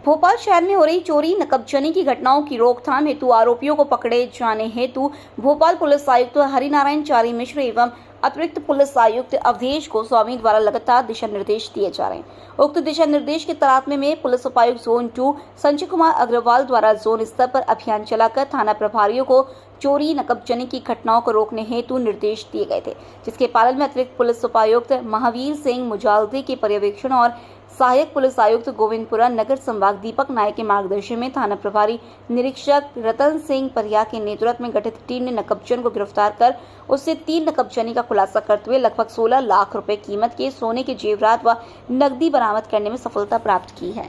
भोपाल शहर में हो रही चोरी नकबजनी की घटनाओं की रोकथाम हेतु आरोपियों को पकड़े जाने हेतु भोपाल पुलिस आयुक्त हरिनारायण चारी मिश्र एवं अतिरिक्त पुलिस आयुक्त अवधेश गोस्वामी द्वारा लगातार दिशा निर्देश दिए जा रहे हैं। उक्त दिशा निर्देश के तरातमे में पुलिस उपायुक्त जोन 2 संजय कुमार अग्रवाल द्वारा जोन स्तर पर अभियान चलाकर थाना प्रभारियों को चोरी नकबजनी की घटनाओं को रोकने हेतु निर्देश दिए गए थे, जिसके पालन में अतिरिक्त पुलिस उपायुक्त महावीर सिंह मुजालदी के पर्यवेक्षण और सहायक पुलिस आयुक्त गोविंदपुरा नगर संभाग दीपक नायक के मार्गदर्शन में थाना प्रभारी निरीक्षक रतन सिंह परिया के नेतृत्व में गठित टीम ने नकबजन को गिरफ्तार कर उससे 3 नकबजनी का खुलासा करते हुए लगभग 16 लाख रुपए कीमत के सोने के जेवरात व नकदी बरामद करने में सफलता प्राप्त की है।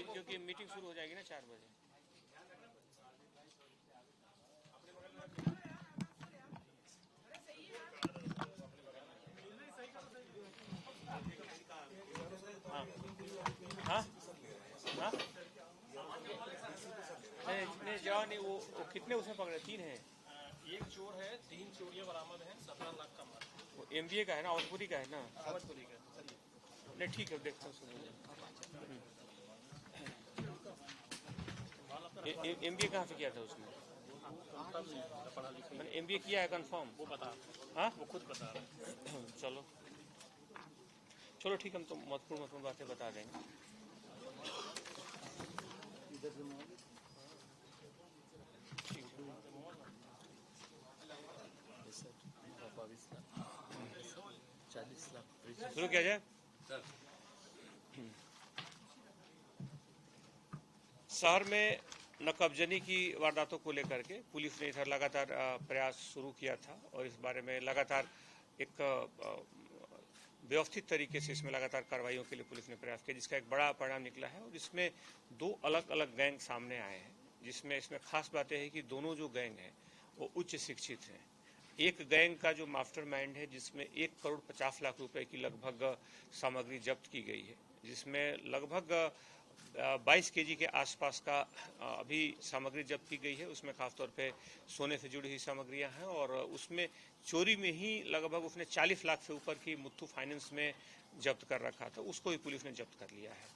क्योंकि मीटिंग शुरू हो जाएगी ना 4 बजे। हाँ हाँ नहीं जाओ नहीं, वो कितने उसमें पकड़े? 3 हैं। एक चोर है, 3 चोरियां बरामद हैं, 17 लाख का माल। वो MBA का है ना, अवधपुरी का है ना? अवधपुरी का। नहीं ठीक है, देखता हूँ। MBA कहाँ से किया था उसने? मैंने MBA किया है कंफर्म? वो बता, हाँ वो खुद बता रहा है। चलो चलो ठीक, हम तो महत्वपूर्ण बातें बता देंगे। शुरू किया जाए। शहर में नकबजनी की वारदातों को लेकर के पुलिस ने इधर लगातार प्रयास शुरू किया था और इस बारे में लगातार एक व्यवस्थित तरीके से इसमें लगातार कार्रवाइयों के लिए पुलिस ने प्रयास किया, जिसका एक बड़ा परिणाम निकला है। और इसमें 2 अलग अलग गैंग सामने आए हैं, जिसमें इसमें खास बात है कि दोनों जो गैंग हैं वो उच्च शिक्षित हैं। एक गैंग का जो मास्टरमाइंड है, जिसमें 1 करोड़ 50 लाख रुपए की लगभग सामग्री जब्त की गई है, जिसमें लगभग 22 केजी के आसपास का अभी सामग्री जब्त की गई है। उसमें खासतौर पे सोने से जुड़ी हुई सामग्रियां हैं और उसमें चोरी में ही लगभग उसने 40 लाख से ऊपर की मुथ्थू फाइनेंस में जब्त कर रखा था, उसको भी पुलिस ने जब्त कर लिया है।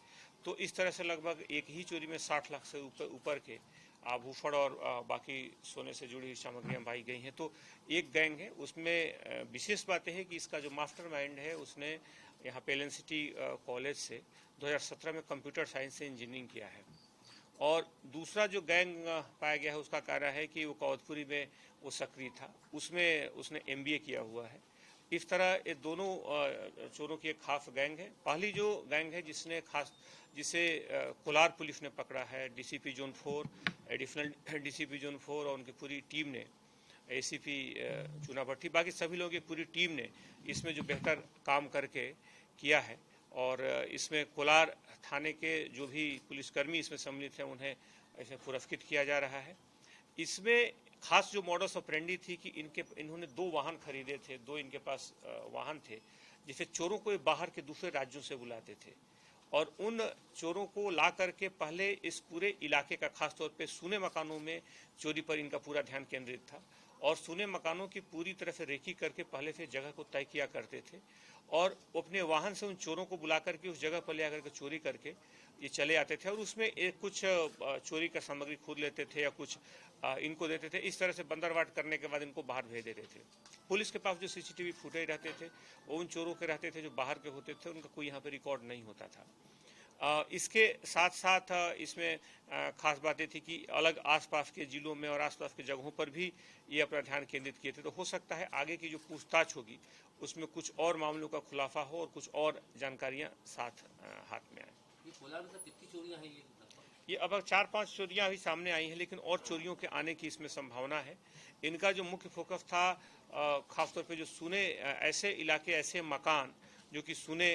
तो इस तरह से लगभग एक ही चोरी में 60 लाख से ऊपर के आभूषण और बाकी सोने से जुड़ी हुई सामग्रियां पाई गई हैं। तो एक गैंग है, उसमें विशेष बात है कि इसका जो मास्टरमाइंड है उसने यहाँ पे एलन सिटी कॉलेज से 2017 में कंप्यूटर साइंस से इंजीनियरिंग किया है। और दूसरा जो गैंग पाया गया है उसका कार्य है कि वो अवधपुरी में वो सक्रिय था, उसमें उसने MBA किया हुआ है। इस तरह ये दोनों चोरों की एक खास गैंग है। पहली जो गैंग है जिसे कोलार पुलिस ने पकड़ा है, DCP zone 4, additional DCP zone 4 और उनकी पूरी टीम ने, ACP चुना भट्टी, बाकी सभी लोगों की पूरी टीम ने इसमें जो बेहतर काम करके किया है। और इसमें कोलार थाने के जो भी पुलिसकर्मी इसमें सम्मिलित हैं उन्हें इसमें पुरस्कृत किया जा रहा है। इसमें खास जो मॉडस ऑपरेंडी थी कि इन्होंने 2 वाहन खरीदे थे, 2 इनके पास वाहन थे, जिसे चोरों को बाहर के दूसरे राज्यों से बुलाते थे और उन चोरों को ला करके पहले इस पूरे इलाके का, खासतौर पे सूने मकानों में चोरी पर इनका पूरा ध्यान केंद्रित था और सूने मकानों की पूरी तरह से रेकी करके पहले से जगह को तय किया करते थे और अपने वाहन से उन चोरों को बुला करके उस जगह पर ले आकर के चोरी करके ये चले आते थे और उसमें कुछ चोरी का सामग्री खुद लेते थे या कुछ इनको देते थे। इस तरह से बंदरवाट करने के बाद इनको बाहर भेज देते थे। पुलिस के पास जो CCTV फुटेज रहते थे वो उन चोरों के रहते थे जो बाहर के होते थे, उनका कोई यहाँ पे रिकॉर्ड नहीं होता था। इसके साथ साथ इसमें खास बातें थी कि अलग आसपास के जिलों में और आसपास के जगहों पर भी ये अपना ध्यान केंद्रित किए थे। तो हो सकता है आगे की जो पूछताछ होगी उसमें कुछ और मामलों का खुलासा हो और कुछ और जानकारियां साथ हाथ में आए। कितनी चोरियां हैं ये अब 4-5 चोरियां अभी सामने आई हैं, लेकिन और चोरियों के आने की इसमें संभावना है। इनका जो मुख्य फोकस था खासतौर पे जो सुने ऐसे इलाके, ऐसे मकान जो कि सुने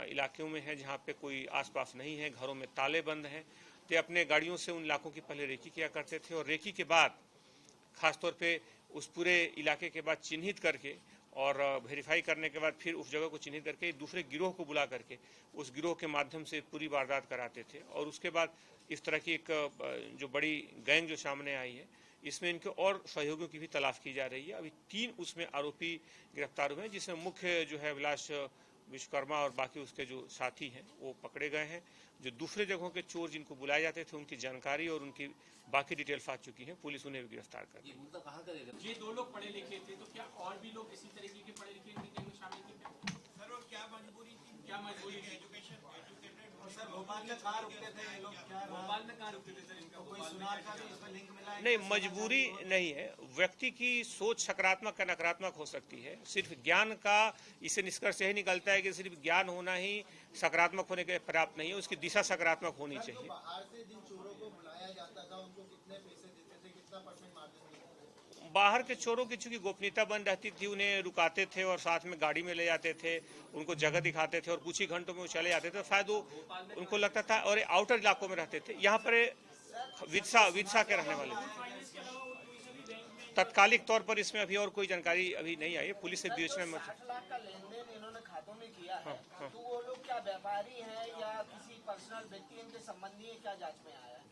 इलाकों में है जहाँ पे कोई आसपास नहीं है, घरों में ताले बंद हैं, तो अपने गाड़ियों से उन इलाकों की पहले रेकी किया करते थे और रेकी के बाद खासतौर पे उस पूरे इलाके के बाद चिन्हित करके और वेरीफाई करने के बाद फिर उस जगह को चिन्हित करके दूसरे गिरोह को बुला करके उस गिरोह के माध्यम से पूरी वारदात कराते थे। और उसके बाद इस तरह की एक जो बड़ी गैंग जो सामने आई है, इसमें इनके और सहयोगियों की भी तलाश की जा रही है। अभी 3 उसमें आरोपी गिरफ्तार हुए हैं, जिसमें मुख्य जो है विलास विश्वकर्मा और बाकी उसके जो साथी हैं वो पकड़े गए हैं। जो दूसरे जगहों के चोर जिनको बुलाए जाते थे उनकी जानकारी और उनकी बाकी डिटेल्स आ चुकी हैं, पुलिस उन्हें भी गिरफ्तार कर रही है। ये 2 लोग पढ़े लिखे थे, तो क्या और भी लोग इसी तरीके के पढ़े लिखे इनके गैंग में शामिल थे? सर, और क्या मजबूरी थी? क्या मजबूरी थी? सर, भोपाल में कहाँ रुकते थे ये लोग? क्या भोपाल में कहाँ रुकते थे सर इनका? कोई सुनार का भी इसमें लिंक मिला है? नहीं, मजबूरी नहीं है। व्यक्ति की सोच सकारात्मक या नकारात्मक हो सकती है। सिर्फ ज्ञान का इसे निष्कर्ष यही निकलता है कि सिर्फ ज्ञान होना ही सकारात्मक होने के पर्याप्त नहीं है, उसकी दिशा सकारात्मक होनी चाहिए। बाहर से जिन चोरों को बुलाया जाता था उनको कितने पैसे देते थे, कितना % मार्जिन मिलता था? बाहर के चोरों की चूंकि गोपनीयता बन रहती थी, उन्हें रुकाते थे और साथ में गाड़ी में ले जाते थे, उनको जगह दिखाते थे और कुछ ही घंटों में वो चले जाते थे। शायद वो उनको लगता था, और आउटर इलाकों में रहते थे। यहाँ पर विदिशा के रहने वाले थे। तत्कालिक तौर पर इसमें अभी और कोई जानकारी अभी नहीं आई है। पुलिस से विवेचना में 60 लाख का लेन देन इन्होंने खातों में किया है, तो वो लोग क्या व्यापारी हैं या किसी पर्सनल व्यक्ति इनके संबंधी है, क्या जांच में आया है?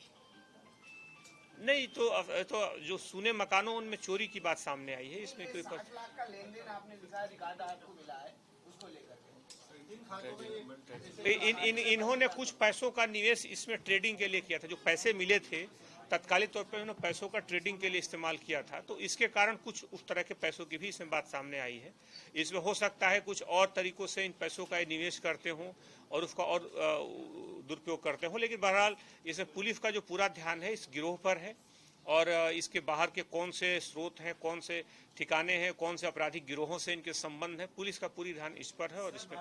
नहीं, तो जो सूने मकानों उनमें चोरी की बात सामने आई है। इसमें कोई 60 लाख का लेन देन आपने लिखा, रिकॉर्ड आपको मिला है, उसको लेकर इन्होंने कुछ पैसों का निवेश इसमें ट्रेडिंग के लिए किया था। जो पैसे मिले थे तत्कालिक तौर पर उन्होंने पैसों का ट्रेडिंग के लिए इस्तेमाल किया था, तो इसके कारण कुछ उस तरह के पैसों की भी इसमें बात सामने आई है। इसमें हो सकता है कुछ और तरीकों से इन पैसों का निवेश करते हों और उसका और दुरुपयोग करते हों, लेकिन बहरहाल इसमें पुलिस का जो पूरा ध्यान है इस गिरोह पर है और इसके बाहर के कौन से स्रोत हैं, कौन से ठिकाने हैं, कौन से आपराधिक गिरोहों से इनके संबंध हैं, पुलिस का पूरी ध्यान इस पर है। और इसमें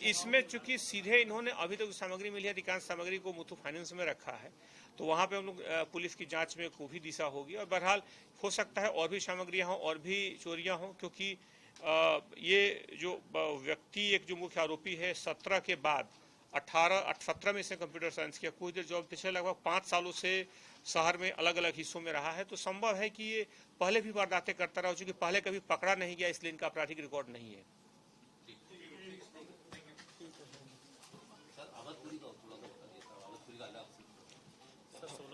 इसमें चूंकि सीधे इन्होंने अभी तक सामग्री मिली है, अधिकांश सामग्री को मुथूट फाइनेंस में रखा है, तो वहां पे हम लोग पुलिस की जांच में को भी दिशा होगी और बहरहाल हो सकता है और भी सामग्रियां हों और भी चोरियां हों, क्योंकि ये जो व्यक्ति एक जो मुख्य आरोपी है 17 के बाद 17 में इसने कंप्यूटर साइंस किया, कुछ देर जॉब पिछले लगभग 5 सालों से शहर में अलग अलग हिस्सों में रहा है, तो संभव है कि ये पहले भी वारदातें करता रहा, चूंकि पहले कभी पकड़ा नहीं गया इसलिए इनका आपराधिक रिकॉर्ड नहीं है।